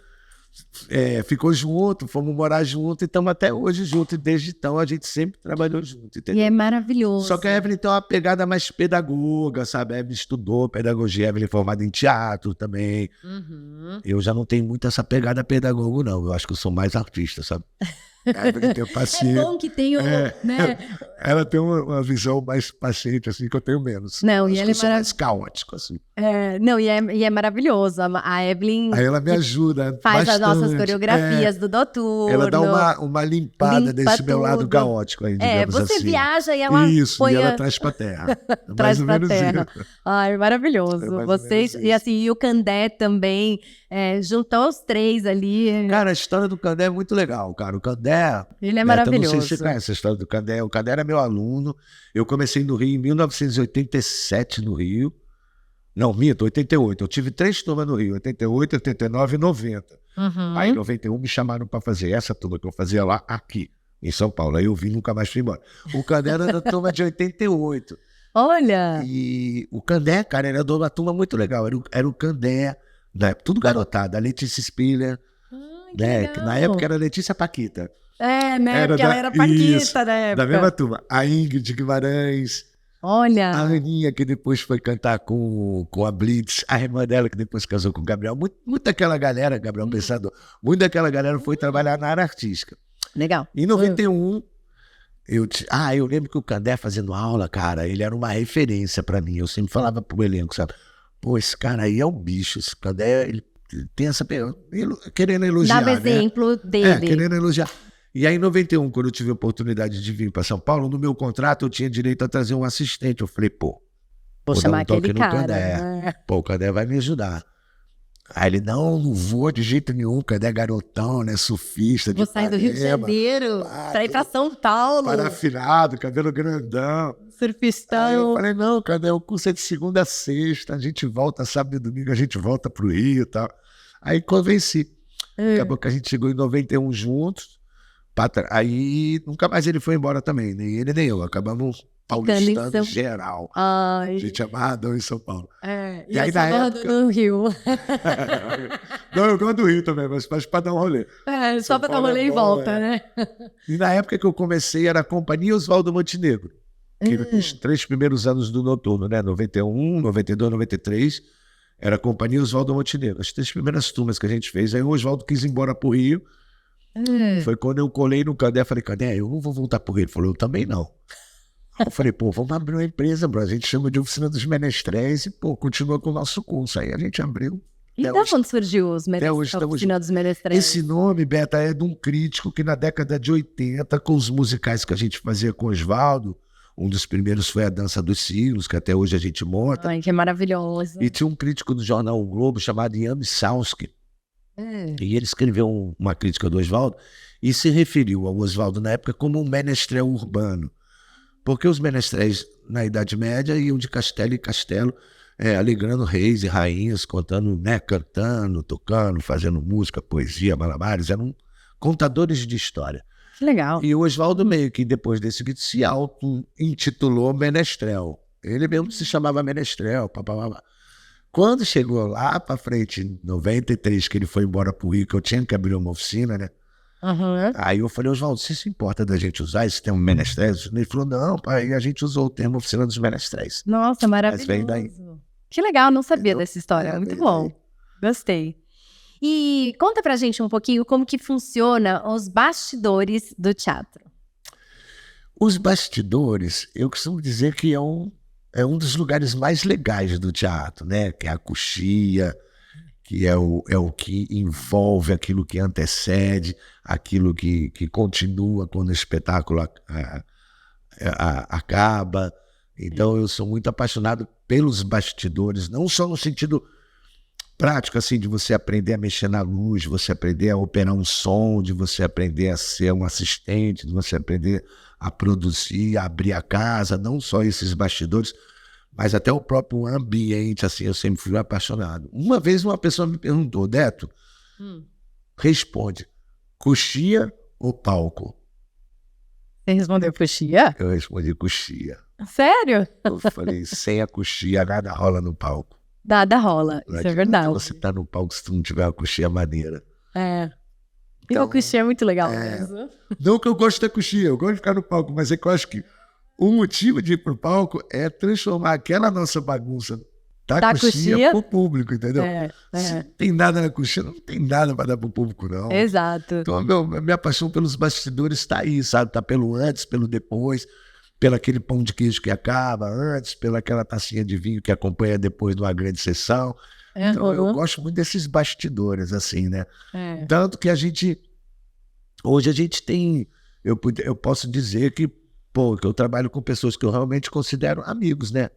B: ficou junto, fomos morar junto e estamos até hoje juntos. E desde então a gente sempre trabalhou junto. Entendeu?
A: E é maravilhoso.
B: Só que a Evelyn tem uma pegada mais pedagoga, sabe? A Evelyn estudou pedagogia, a Evelyn é formada em teatro também. Eu já não tenho muito essa pegada pedagogo, não. Eu acho que eu sou mais artista, sabe? A Evelyn tem paciência.
A: É bom que tem né?
B: Ela tem uma visão mais paciente, assim, que eu tenho menos.
A: Não, e ela
B: é mais caótico, assim.
A: Não, e é maravilhoso. A Evelyn...
B: Aí ela me ajuda
A: faz
B: bastante.
A: as nossas coreografias do Noturno.
B: Ela dá uma limpada desse meu lado caótico aí, digamos
A: você
B: assim.
A: viaja e ela
B: e ela traz pra terra.
A: Traz pra terra. Ai, maravilhoso. Vocês, e assim, e o Candé também, juntou os 3 ali.
B: Cara, a história do Candé é muito legal, cara. O Candé...
A: Ele é maravilhoso.
B: Não sei se você conhece a história do Candé. O Candé era meu aluno. Eu comecei no Rio em 1987, no Rio. Não, minto, 88. Eu tive 3 turmas no Rio, 88, 89 e 90. Aí em 91 me chamaram para fazer essa turma que eu fazia lá, aqui, em São Paulo. Aí eu vim, nunca mais fui embora. O Candé era da turma de 88.
A: Olha!
B: E o Candé, cara, era de uma turma muito legal. Era o Candé, né, tudo garotada. A Letícia Spiller, né, que na época era Letícia Paquita.
A: Né? Porque ela era Paquita na época.
B: Da mesma turma. A Ingrid Guimarães.
A: Olha.
B: A Aninha, que depois foi cantar com a Blitz. A irmã dela, que depois casou com o Gabriel. Muito daquela galera, Gabriel Pensador, muito daquela galera foi trabalhar na área artística.
A: Legal.
B: Em 91, eu lembro que o Candé fazendo aula, cara, ele era uma referência pra mim. Eu sempre falava pro elenco, sabe? Pô, esse cara aí é um bicho. Esse Candé, ele tem essa... Querendo elogiar,
A: dava exemplo dele.
B: Querendo elogiar. E aí, em 91, quando eu tive a oportunidade de vir para São Paulo, no meu contrato eu tinha direito a trazer um assistente. Eu falei,
A: vou chamar aquele cara.
B: Candé. O Candé vai me ajudar. Aí ele, não vou de jeito nenhum, o Candé é garotão, né, surfista.
A: Vou sair do Rio de Janeiro pra ir pra São Paulo.
B: Parafinado, cabelo grandão.
A: Surfistão.
B: Aí eu falei, não, Candé, o curso é de segunda a sexta, a gente volta sábado e domingo, a gente volta pro Rio e tal. Aí convenci. Acabou que a gente chegou em 91 juntos. Aí nunca mais ele foi embora também, nem ele nem eu. Acabamos paulistando geral. A gente amarradão em São Paulo.
A: E aí na época... no Rio.
B: Não, eu gosto do Rio também, mas para dar um rolê.
A: Só para dar um rolê e volta, né?
B: E na época que eu comecei era a Companhia Oswaldo Montenegro. Que os 3 primeiros anos do Noturno, né? 91, 92, 93. Era a Companhia Oswaldo Montenegro. As 3 primeiras turmas que a gente fez. Aí o Oswaldo quis ir embora pro Rio. Foi quando eu colei no Candé, falei, Candé, eu não vou voltar pro Rio. Ele falou, eu também não. Eu falei, vamos abrir uma empresa, bro. A gente chama de Oficina dos Menestréis e, continua com o nosso curso. Aí a gente abriu.
A: E da onde surgiu a Oficina dos Menestréis?
B: Esse nome, Beta, é de um crítico que na década de 80, com os musicais que a gente fazia com o Oswaldo, um dos primeiros foi a Dança dos Siglos, que até hoje a gente monta.
A: Ai, que maravilhoso.
B: E tinha um crítico do jornal O Globo chamado Ian Michalski. E ele escreveu uma crítica do Oswaldo e se referiu ao Oswaldo na época como um menestrel urbano. Porque os menestréis na Idade Média iam de castelo em castelo, alegrando reis e rainhas, contando, né, cantando, tocando, fazendo música, poesia, malabares, eram contadores de história.
A: Que legal.
B: E o Oswaldo meio que depois desse vídeo se auto-intitulou menestrel. Ele mesmo se chamava menestrel, papapá. Quando chegou lá pra frente, em 93, que ele foi embora pro Rio, que eu tinha que abrir uma oficina, né?
A: Uhum.
B: Aí eu falei, Oswaldo, você se importa da gente usar esse termo menestréis? Ele falou, não, pai, a gente usou o termo oficina dos menestréis.
A: Nossa,
B: Mas vem daí.
A: maravilhoso. Que legal, não sabia
B: Entendeu?
A: dessa história. Muito
B: Vem
A: bom.
B: daí.
A: Gostei. E conta pra gente um pouquinho como que funciona os bastidores do teatro.
B: Os bastidores, eu costumo dizer que é um dos lugares mais legais do teatro, né? Que é a coxia, que é o que envolve aquilo que antecede, aquilo que continua quando o espetáculo acaba. Então, eu sou muito apaixonado pelos bastidores, não só no sentido prático, assim, de você aprender a mexer na luz, de você aprender a operar um som, de você aprender a ser um assistente, de você aprender a produzir, a abrir a casa, não só esses bastidores, mas até o próprio ambiente, assim, eu sempre fui apaixonado. Uma vez uma pessoa me perguntou, Deto, responde, coxia ou palco?
A: Você respondeu coxia?
B: Eu respondi coxia.
A: Sério?
B: Eu falei, sem a coxia nada rola no palco.
A: Nada rola,
B: Não
A: isso é
B: adianta
A: verdade.
B: você tá no palco se tu não tiver uma coxia maneira.
A: É. E
B: Então,
A: o coxia é muito legal
B: é.
A: mesmo.
B: Não que eu gosto da coxia, eu gosto de ficar no palco, mas é que eu acho que o motivo de ir pro palco é transformar aquela nossa bagunça da coxia pro público, entendeu? Se não tem nada na coxia, não tem nada para dar pro público, não.
A: Exato.
B: Então, a minha paixão pelos bastidores está aí, sabe? Tá pelo antes, pelo depois, pelo aquele pão de queijo que acaba antes, pela aquela tacinha de vinho que acompanha depois de uma grande sessão. Então, eu gosto muito desses bastidores, assim, né? Tanto que hoje a gente tem, eu posso dizer que eu trabalho com pessoas que eu realmente considero amigos, né?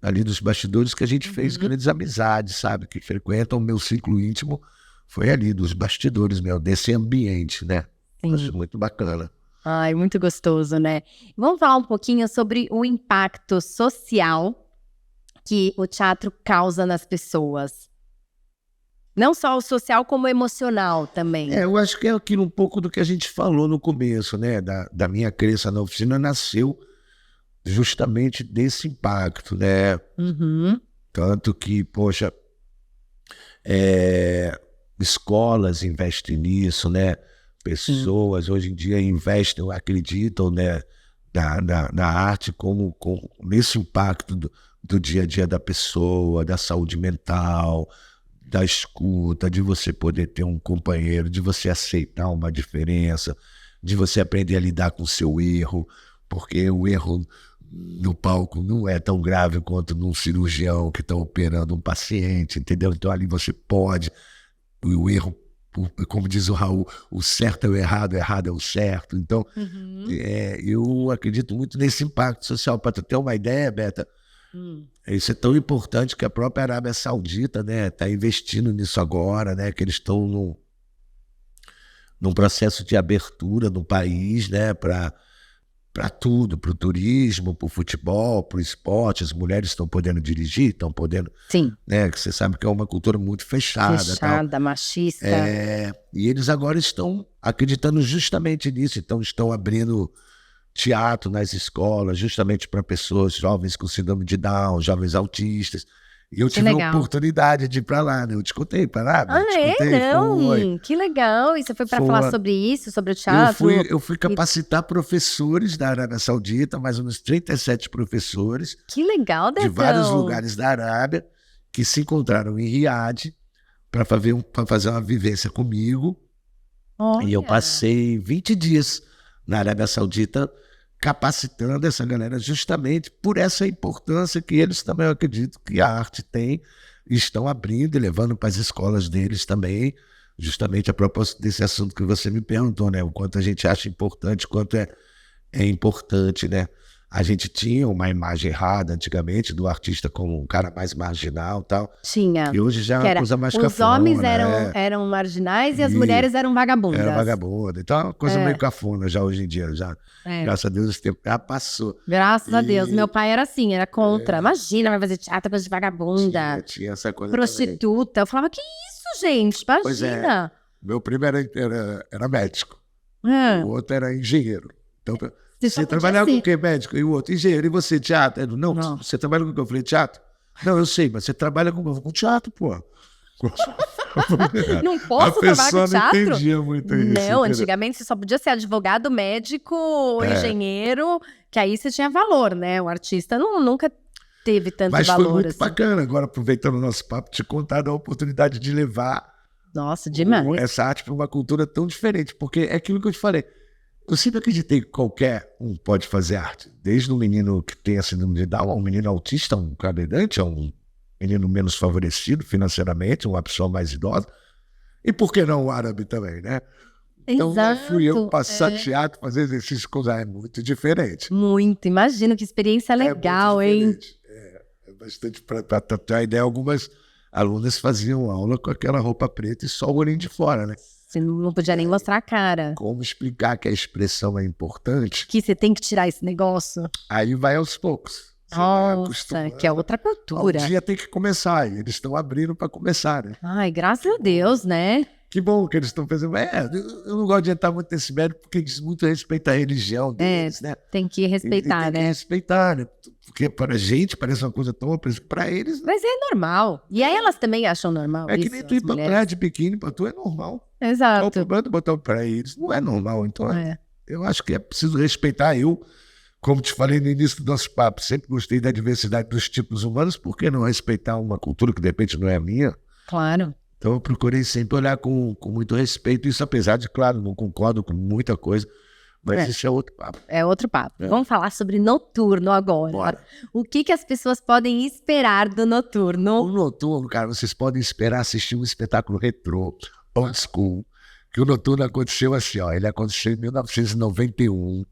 B: Ali dos bastidores que a gente fez grandes amizades, sabe? Que frequentam o meu ciclo íntimo, foi ali dos bastidores, desse ambiente, né?
A: Sim.
B: Acho muito bacana.
A: Ai, muito gostoso, né? Vamos falar um pouquinho sobre o impacto social que o teatro causa nas pessoas. Não só o social, como o emocional também.
B: Eu acho que é aquilo um pouco do que a gente falou no começo, né? Da minha crença na oficina nasceu justamente desse impacto, né? Tanto que, poxa, escolas investem nisso, né? Pessoas hoje em dia investem, acreditam, né? Na arte como nesse impacto do dia a dia da pessoa, da saúde mental, da escuta, de você poder ter um companheiro, de você aceitar uma diferença, de você aprender a lidar com o seu erro, porque o erro no palco não é tão grave quanto num cirurgião que está operando um paciente, entendeu? Então ali você pode, o erro, como diz o Raul, o certo é o errado é o certo. Então, eu acredito muito nesse impacto social. Para tu ter uma ideia, Beta, isso é tão importante que a própria Arábia Saudita, né, está investindo nisso agora, né, que eles estão num processo de abertura no país, né, para tudo, para o turismo, para o futebol, para o esporte. As mulheres estão podendo dirigir, estão podendo...
A: Sim.
B: Né, que você sabe que é uma cultura muito fechada.
A: Fechada, machista.
B: E eles agora estão acreditando justamente nisso, então estão abrindo teatro nas escolas, justamente para pessoas jovens com síndrome de Down, jovens autistas. E eu tive a oportunidade de ir para lá, né? Eu te contei para lá.
A: Que legal. E você foi para falar sobre isso, sobre o teatro?
B: Eu fui capacitar professores da Arábia Saudita, mais ou menos 37 professores.
A: Que legal, Detão.
B: De vários lugares da Arábia, que se encontraram em Riad para fazer uma vivência comigo.
A: Olha.
B: E eu passei 20 dias na Arábia Saudita capacitando essa galera justamente por essa importância que eles também, eu acredito, que a arte tem, e estão abrindo e levando para as escolas deles também, justamente a propósito desse assunto que você me perguntou, né? O quanto a gente acha importante, o quanto é importante, né? A gente tinha uma imagem errada antigamente do artista como um cara mais marginal e tal.
A: Tinha.
B: E hoje já é uma coisa mais cafona.
A: Os homens eram marginais e as mulheres eram vagabundas.
B: Era vagabunda. Então é uma coisa meio cafona já hoje em dia. Graças a Deus esse tempo já passou.
A: Graças a Deus. Meu pai era assim, era contra. Imagina, vai fazer teatro, coisa de vagabunda.
B: Tinha essa coisa
A: prostituta.
B: Também.
A: Eu falava, que isso, gente? Imagina.
B: Pois é. Meu primo era médico. O outro era engenheiro. Então... Você trabalhava com o quê, médico? E o outro, engenheiro. E você, teatro? Não, você trabalha com o que? Eu falei, teatro? Não, eu sei, mas você trabalha com teatro, pô.
A: Não
B: A
A: posso trabalhar
B: pessoa
A: com
B: não
A: teatro?
B: entendia muito isso.
A: Não,
B: entendeu?
A: antigamente você só podia ser advogado, médico,
B: É.
A: engenheiro, que aí você tinha valor, né? O artista nunca teve tanto
B: Mas foi
A: valor
B: muito
A: assim.
B: bacana, agora aproveitando o nosso papo, te contar da oportunidade de levar
A: Nossa, demais.
B: essa arte para uma cultura tão diferente, porque é aquilo que eu te falei. Eu sempre acreditei que qualquer um pode fazer arte, desde um menino que tem a síndrome de Down, a um menino autista, um cadeirante, a um menino menos favorecido financeiramente, uma pessoa mais idosa, e por que não o árabe também, né? Então fui eu passar teatro, fazer exercício com os é muito diferente.
A: Muito, imagino que experiência legal,
B: é muito
A: hein?
B: diferente. É bastante para ter a ideia, algumas alunas faziam aula com aquela roupa preta e só o olhinho de fora, né?
A: Você não podia nem mostrar a cara.
B: Como explicar que a expressão é importante?
A: Que você tem que tirar esse negócio.
B: Aí vai aos poucos. Você vai
A: Nossa,
B: acostumando.
A: que é outra cultura.
B: Um dia tem que começar, e eles estão abrindo para começar, né?
A: Ai, graças a Deus, né?
B: Que bom que eles estão fazendo. Eu não gosto de entrar muito nesse mérito, porque diz muito respeito à religião deles, né?
A: Tem que respeitar,
B: tem
A: né?
B: que respeitar, né? Porque para a gente parece uma coisa tão... Para eles,
A: Mas é normal. E aí elas também acham normal
B: é que
A: isso,
B: nem tu ir
A: as
B: pra
A: mulheres.
B: praia de biquíni, para tu é normal. Qual o
A: Exato.
B: problema de botar para eles? Não é normal. Então,
A: É.
B: eu acho que é preciso respeitar. Eu, como te falei no início do nosso papo, sempre gostei da diversidade dos tipos humanos. Por que não respeitar uma cultura que de repente não é a minha?
A: Claro.
B: Então eu procurei sempre olhar com muito respeito. Isso apesar de, claro, não concordo com muita coisa, mas isso é outro papo.
A: É outro papo. Vamos falar sobre noturno agora.
B: Bora.
A: O que as pessoas podem esperar do noturno?
B: O noturno, cara, vocês podem esperar assistir um espetáculo retrô, old school, que o noturno aconteceu assim, ó, ele aconteceu em 1991,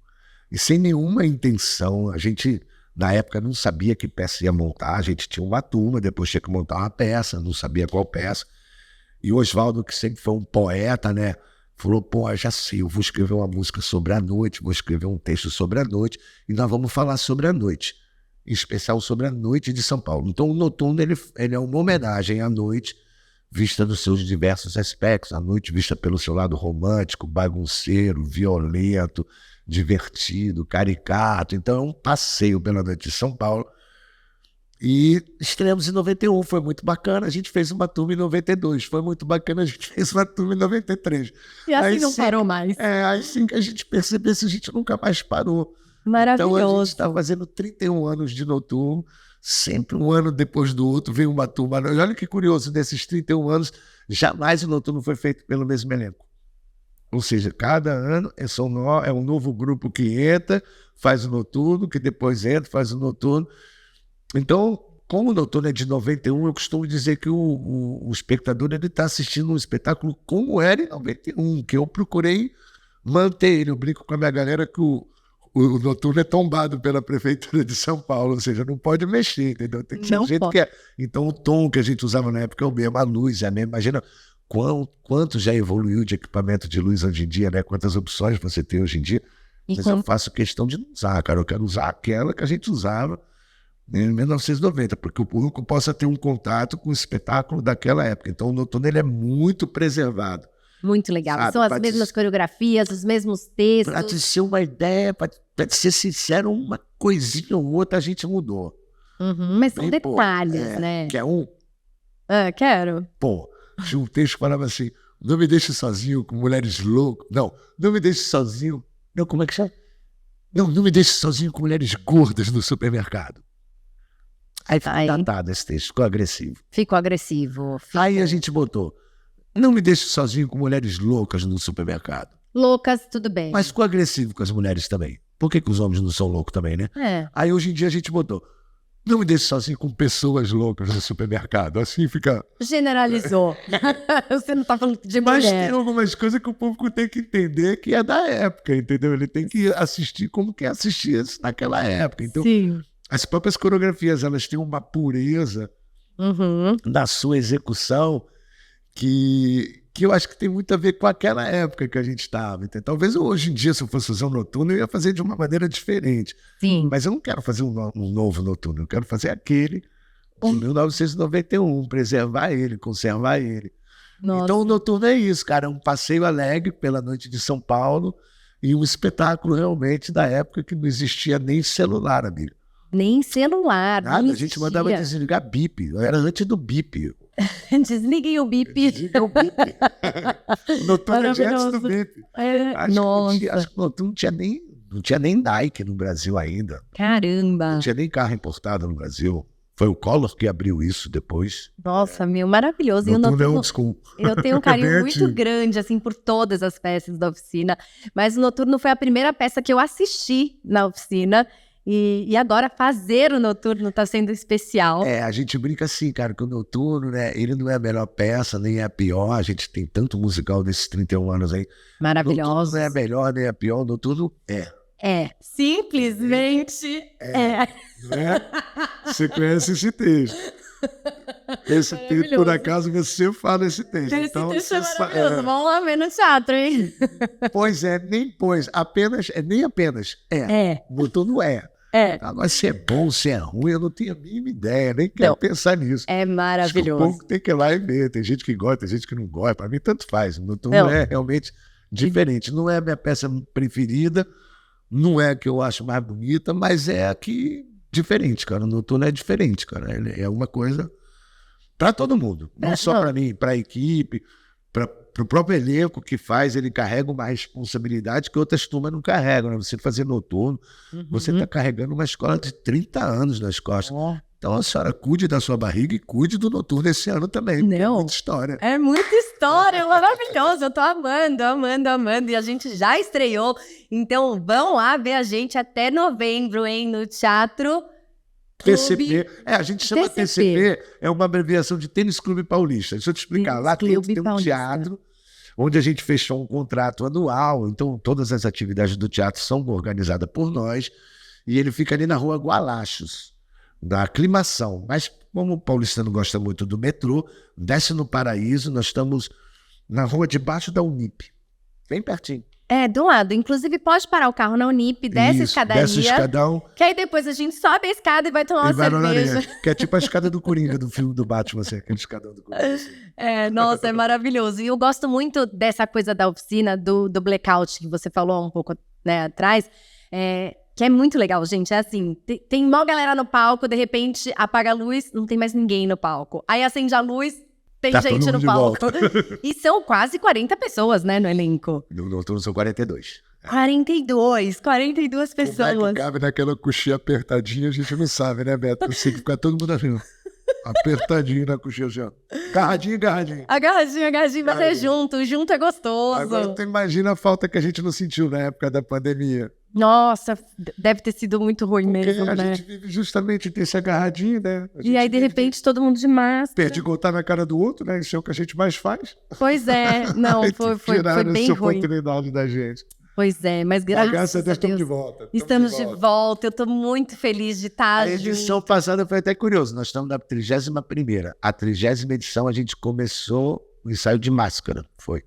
B: e sem nenhuma intenção. A gente, na época, não sabia que peça ia montar, a gente tinha uma turma, depois tinha que montar uma peça, não sabia qual peça. E o Oswaldo, que sempre foi um poeta, né, falou, pô, já sei, eu vou escrever uma música sobre a noite, vou escrever um texto sobre a noite, e nós vamos falar sobre a noite, em especial sobre a noite de São Paulo. Então o noturno, ele é uma homenagem à noite, vista nos seus diversos aspectos, a noite vista pelo seu lado romântico, bagunceiro, violento, divertido, caricato. Então é um passeio pela noite de São Paulo. E estreamos em 91, foi muito bacana. A gente fez uma turma em 92, foi muito bacana. A gente fez uma turma em 93.
A: E assim
B: Aí
A: não
B: sim,
A: parou mais.
B: assim que a gente percebeu, a gente nunca mais parou.
A: Maravilhoso.
B: Então a gente está fazendo 31 anos de noturno, sempre um ano depois do outro vem uma turma. Olha que curioso, nesses 31 anos, jamais o noturno foi feito pelo mesmo elenco. Ou seja, cada ano é um novo grupo que entra, faz o noturno, que depois entra, faz o noturno. Então, como o noturno é de 91, eu costumo dizer que o espectador está assistindo um espetáculo como era em 91, que eu procurei manter ele. Eu brinco com a minha galera que o noturno é tombado pela Prefeitura de São Paulo, ou seja, não pode mexer, entendeu? Tem que ser do jeito que é. Então, o tom que a gente usava na época é o mesmo, a luz é a mesma. Imagina quanto já evoluiu de equipamento de luz hoje em dia, né? Quantas opções você tem hoje em dia. Mas eu faço questão de não usar, cara. Eu quero usar aquela que a gente usava em 1990, porque o público possa ter um contato com o espetáculo daquela época. Então o noturno ele é muito preservado.
A: Muito legal.
B: Sabe,
A: São as mesmas coreografias, os mesmos textos.
B: Para te ser uma ideia, para te ser sincero, uma coisinha ou outra a gente mudou.
A: Mas são
B: Bem,
A: detalhes, né?
B: Quer um?
A: Quero.
B: Pô, tinha um texto que falava assim, não me deixe sozinho com mulheres loucas. Não me deixe sozinho. Não, como é que chama? Não me deixe sozinho com mulheres gordas no supermercado. Aí ficou datado esse texto, ficou agressivo.
A: Ficou agressivo.
B: Aí a gente botou, não me deixe sozinho com mulheres loucas no supermercado.
A: Loucas, tudo bem.
B: Mas ficou agressivo com as mulheres também. Por que os homens não são loucos também, né? Aí hoje em dia a gente botou, não me deixe sozinho com pessoas loucas no supermercado. Assim fica...
A: Generalizou. Você não tá falando de
B: Mas
A: mulher.
B: tem algumas coisas que o público tem que entender que é da época, entendeu? Ele tem que assistir como quem assistia naquela época. Então,
A: Sim.
B: As próprias coreografias, elas têm uma pureza na sua execução que eu acho que tem muito a ver com aquela época que a gente estava. Então, talvez hoje em dia, se eu fosse fazer um noturno, eu ia fazer de uma maneira diferente.
A: Sim.
B: Mas eu não quero fazer um novo noturno, eu quero fazer aquele de 1991, preservar ele, conservar ele.
A: Nossa.
B: Então o noturno é isso, cara, é um passeio alegre pela noite de São Paulo e um espetáculo realmente da época que não existia nem celular, amigo.
A: Nem celular.
B: Nada, a gente mandava desligar bip, era antes do bip.
A: Desliguem o bip.
B: Desliga o bip. Noturno é de antes do bip.
A: Nossa.
B: Acho que Noturno não tinha nem Nike no Brasil ainda.
A: Caramba.
B: Não tinha nem carro importado no Brasil. Foi o Collor que abriu isso depois.
A: Nossa, meu, maravilhoso. E o
B: Noturno é
A: Noturno,
B: old school.
A: eu tenho um carinho
B: Bem
A: muito
B: antigo.
A: grande, assim, por todas as peças da oficina. Mas o Noturno foi a primeira peça que eu assisti na oficina. E agora fazer o Noturno tá sendo especial.
B: A gente brinca assim, cara, que o Noturno, né, ele não é a melhor peça, nem é a pior. A gente tem tanto musical nesses 31 anos aí.
A: Maravilhoso.
B: Noturno não é a melhor, nem a pior. O Noturno é.
A: Simplesmente é.
B: Né? Você conhece esse texto. Esse texto, por acaso, você fala esse texto.
A: Esse
B: Então,
A: texto é
B: você
A: maravilhoso. Vamos lá ver no teatro, hein?
B: Pois é, nem pois. Apenas, nem apenas. O Noturno é. Agora, se é bom, se é ruim, eu não tenho a mínima ideia, nem quero pensar nisso.
A: É
B: Acho que o
A: maravilhoso.
B: povo tem que ir lá e ver. Tem gente que gosta, tem gente que não gosta. Para mim, tanto faz. O Noturno é realmente diferente. Não é a minha peça preferida, não é a que eu acho mais bonita, mas é a que diferente, cara. O Noturno é diferente, cara. Ele é uma coisa para todo mundo. Não só para mim, para a equipe, para o próprio elenco que faz, ele carrega uma responsabilidade que outras turmas não carregam, né? Você fazer Noturno, você está carregando uma escola de 30 anos nas costas. Então a senhora cuide da sua barriga e cuide do Noturno esse ano também.
A: Não.
B: Muita história.
A: É muita história, maravilhoso. Eu tô amando, amando, amando. E a gente já estreou. Então vão lá ver a gente até novembro, hein, no Teatro
B: TCP. A gente chama TCP, é uma abreviação de Tênis Clube Paulista. Deixa eu te explicar.
A: Tênis
B: Lá dentro
A: Clube
B: tem um
A: Paulista.
B: teatro onde a gente fechou um contrato anual, então todas as atividades do teatro são organizadas por nós, e ele fica ali na rua Gualachos, da Aclimação. Mas como o paulistano gosta muito do metrô, desce no Paraíso, nós estamos na rua debaixo da Unip, bem pertinho.
A: Do lado. Inclusive, pode parar o carro na Unip, desce a escadaria.
B: Desce o escadão.
A: Que aí depois a gente sobe a escada e vai tomar uma
B: vai na
A: cerveja.
B: lareira, que é tipo a escada do Coringa, do filme do Batman, assim, aquele escadão do Coringa. Assim.
A: Nossa, é maravilhoso. E eu gosto muito dessa coisa da oficina, do blackout, que você falou um pouco, né, atrás, que é muito legal, gente. É assim, tem mó galera no palco, de repente apaga a luz, não tem mais ninguém no palco. Aí acende a luz, tem gente no palco. E são quase 40 pessoas, né, no elenco.
B: No Noturno são 42.
A: 42 pessoas.
B: Como é que cabe naquela coxinha apertadinha, a gente não sabe, né, Beto? Eu sei que fica todo mundo assim, ó, apertadinho na coxinha, assim, ó. Agarradinho.
A: Agarradinho, mas é junto é gostoso.
B: Agora tu imagina a falta que a gente não sentiu na época da pandemia.
A: Nossa, deve ter sido muito ruim mesmo,
B: Porque a
A: né?
B: gente vive justamente desse agarradinho, né?
A: E aí, de repente, todo mundo de máscara.
B: Perdigotar na cara do outro, né? Isso é o que a gente mais faz.
A: Pois é, não, foi bem
B: essa
A: ruim.
B: oportunidade da gente.
A: Pois é, mas graças a Deus
B: estamos de volta.
A: Estamos de volta. Eu tô muito feliz de estar
B: A edição passada foi até curioso. Nós estamos na 31ª. A 30ª edição a gente começou o ensaio de máscara. Foi.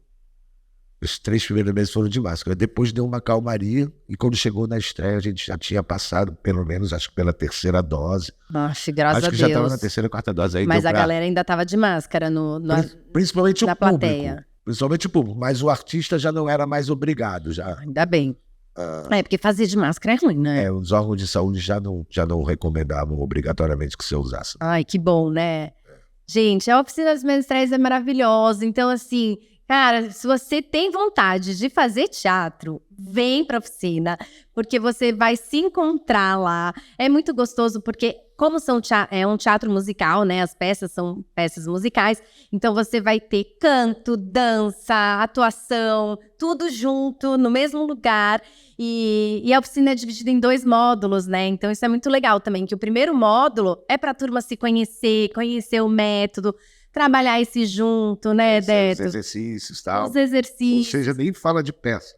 B: Os 3 primeiros meses foram de máscara. Depois deu uma calmaria e quando chegou na estreia a gente já tinha passado, pelo menos, acho que pela 3ª dose.
A: Nossa, graças a
B: Acho que
A: Deus.
B: já estava na 3ª, 4ª dose. Aí
A: mas a galera ainda estava de máscara
B: principalmente
A: na
B: o público.
A: plateia.
B: Principalmente o público. Mas o artista já não era mais obrigado. Já.
A: Ainda bem. Porque fazer de máscara é ruim, né?
B: Os órgãos de saúde já não recomendavam obrigatoriamente que você usasse.
A: Ai, que bom, né? Gente, a oficina dos menestréis é maravilhosa. Então, assim, cara, se você tem vontade de fazer teatro, vem pra oficina, porque você vai se encontrar lá. É muito gostoso, porque como é um teatro musical, né? As peças são peças musicais. Então, você vai ter canto, dança, atuação, tudo junto, no mesmo lugar. E a oficina é dividida em 2 módulos, né? Então, isso é muito legal também, que o primeiro módulo é pra turma se conhecer o método, trabalhar esse junto, né, Beto?
B: Os exercícios e tal.
A: Os exercícios.
B: Ou seja, nem fala de peça.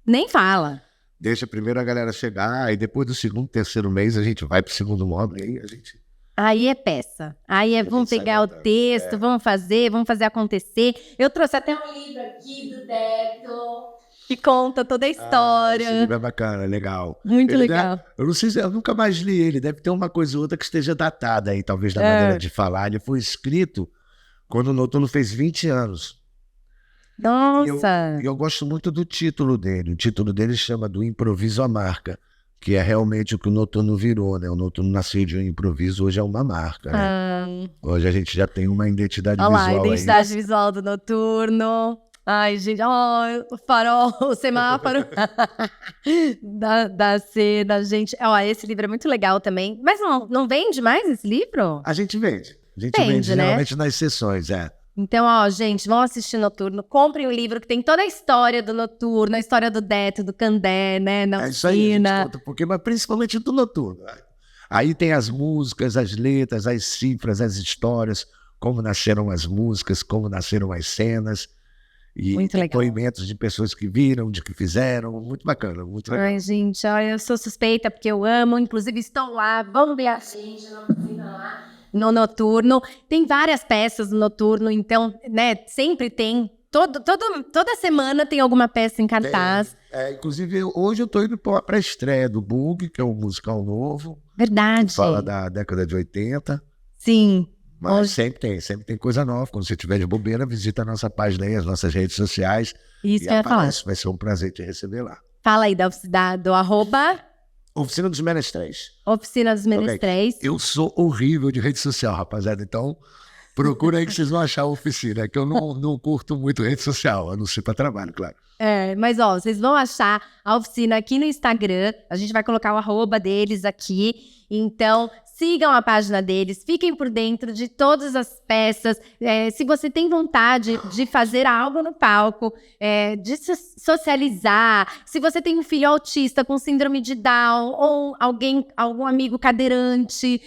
A: Nem fala.
B: Deixa primeiro a galera chegar, e depois do 2º, 3º mês a gente vai pro 2º módulo, e aí a gente...
A: Aí é peça. Aí vamos pegar o texto, vamos fazer acontecer. Eu trouxe até um livro aqui do Beto, que conta toda a história.
B: Esse livro é bacana, legal.
A: Muito legal.
B: Eu não sei se eu nunca mais li ele, deve ter uma coisa ou outra que esteja datada aí, talvez na maneira de falar. Ele foi escrito quando o Noturno fez 20 anos.
A: Nossa!
B: E eu gosto muito do título dele. O título dele chama Do Improviso à Marca. que é realmente o que o Noturno virou, né? O Noturno nasceu de um improviso, hoje é uma marca, né? Hoje a gente já tem uma identidade
A: Olha lá, a
B: visual
A: identidade
B: aí.
A: visual do Noturno. Ai, gente, o farol, o semáforo da cena, gente. Ó, esse livro é muito legal também. Mas não vende mais esse livro?
B: A gente vende. A gente
A: Vende,
B: vende
A: né?
B: geralmente nas sessões,
A: Então, ó, gente, vão assistir Noturno. Comprem o livro que tem toda a história do Noturno, a história do Deto, do Candé, né? Na
B: É isso aí, a gente
A: oficina.
B: conta um pouquinho, mas principalmente do Noturno. Aí tem as músicas, as letras, as cifras, as histórias, como nasceram as músicas, como nasceram as cenas. E
A: Muito legal.
B: depoimentos de pessoas que viram, de que fizeram. Muito bacana, muito legal.
A: Ai, gente, ó, eu sou suspeita porque eu amo, inclusive estou lá, vamos ver a gente na oficina lá, no Noturno. Tem várias peças no Noturno, então, né, sempre tem, toda semana tem alguma peça em cartaz.
B: Inclusive, hoje eu estou indo para a estreia do Bug, que é um musical novo,
A: Verdade.
B: que fala da década de 80.
A: Sim.
B: Mas
A: Hoje...
B: sempre tem coisa nova. Quando você tiver de bobeira, visita a nossa página aí, as nossas redes sociais.
A: Isso que eu ia falar.
B: Vai ser um prazer te receber lá.
A: Fala aí do arroba...
B: Oficina dos Menestréis.
A: Oficina dos Menestréis.
B: Okay. Eu sou horrível de rede social, rapaziada. Então, procura aí que vocês vão achar a oficina. Que eu não curto muito rede social, a não ser para trabalho, claro.
A: Mas ó, vocês vão achar a oficina aqui no Instagram. A gente vai colocar o arroba deles aqui. Então, sigam a página deles, fiquem por dentro de todas as peças. Se você tem vontade de fazer algo no palco, de socializar, se você tem um filho autista com síndrome de Down, ou algum amigo cadeirante...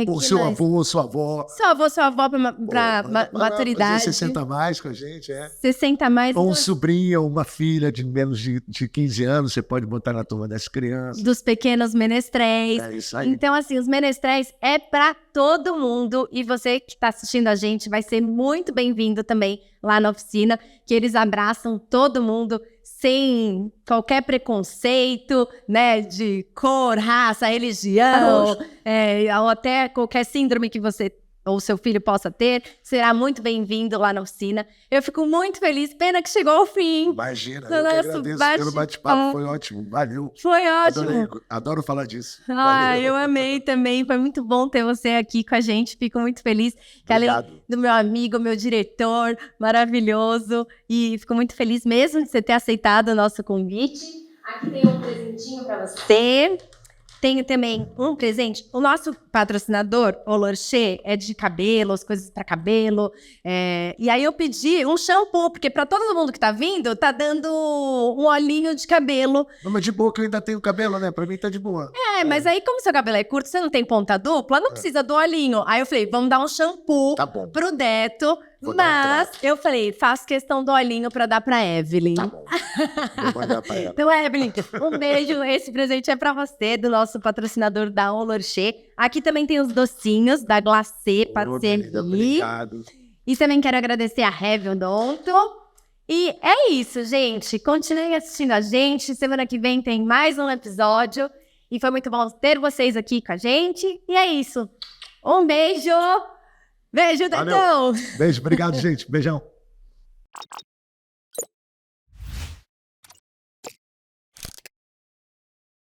B: ou seu avô, sua avó.
A: Seu avô, sua avó para maturidade.
B: 60 mais com a gente,
A: 60 mais.
B: Ou um sobrinho, ou uma filha de menos de 15 anos, você pode botar na turma das crianças.
A: Dos pequenos menestréis.
B: É isso aí.
A: Então, assim, os menestréis é para todo mundo. E você que está assistindo a gente vai ser muito bem-vindo também lá na oficina, que eles abraçam todo mundo sem qualquer preconceito, né, de cor, raça, religião, ou até qualquer síndrome que você ou seu filho possa ter, será muito bem-vindo lá na oficina. Eu fico muito feliz, pena que chegou ao fim.
B: Imagina, eu que agradeço pelo bate-papo, foi ótimo, valeu.
A: Foi ótimo.
B: Adoro falar disso.
A: Eu amei também, foi muito bom ter você aqui com a gente, fico muito feliz. Que além do meu amigo, meu diretor, maravilhoso, e fico muito feliz mesmo de você ter aceitado o nosso convite. Aqui tem um presentinho para você. Tenho também um presente. O nosso patrocinador, o Lorcher, é de cabelo, as coisas para cabelo. E aí eu pedi um shampoo, porque para todo mundo que tá vindo, tá dando um olhinho de cabelo.
B: Não, mas de boa que eu ainda tenho cabelo, né? Pra mim tá de boa.
A: Mas aí como seu cabelo é curto, você não tem ponta dupla, não precisa do olhinho. Aí eu falei, vamos dar um shampoo pro Deto. Mas eu falei, faço questão do olhinho pra dar pra Evelyn.
B: Tá bom. Vou mandar pra ela.
A: Então, Evelyn, um beijo. Esse presente é pra você, do nosso patrocinador da Olorcher. Aqui também tem os docinhos da Glacê Patisserie.
B: Obrigado.
A: E também quero agradecer a Heavy Odonto. E é isso, gente. Continuem assistindo a gente. Semana que vem tem mais um episódio. E foi muito bom ter vocês aqui com a gente. E é isso. Um beijo. Beijo, Detão!
B: Beijo, obrigado, gente. Beijão.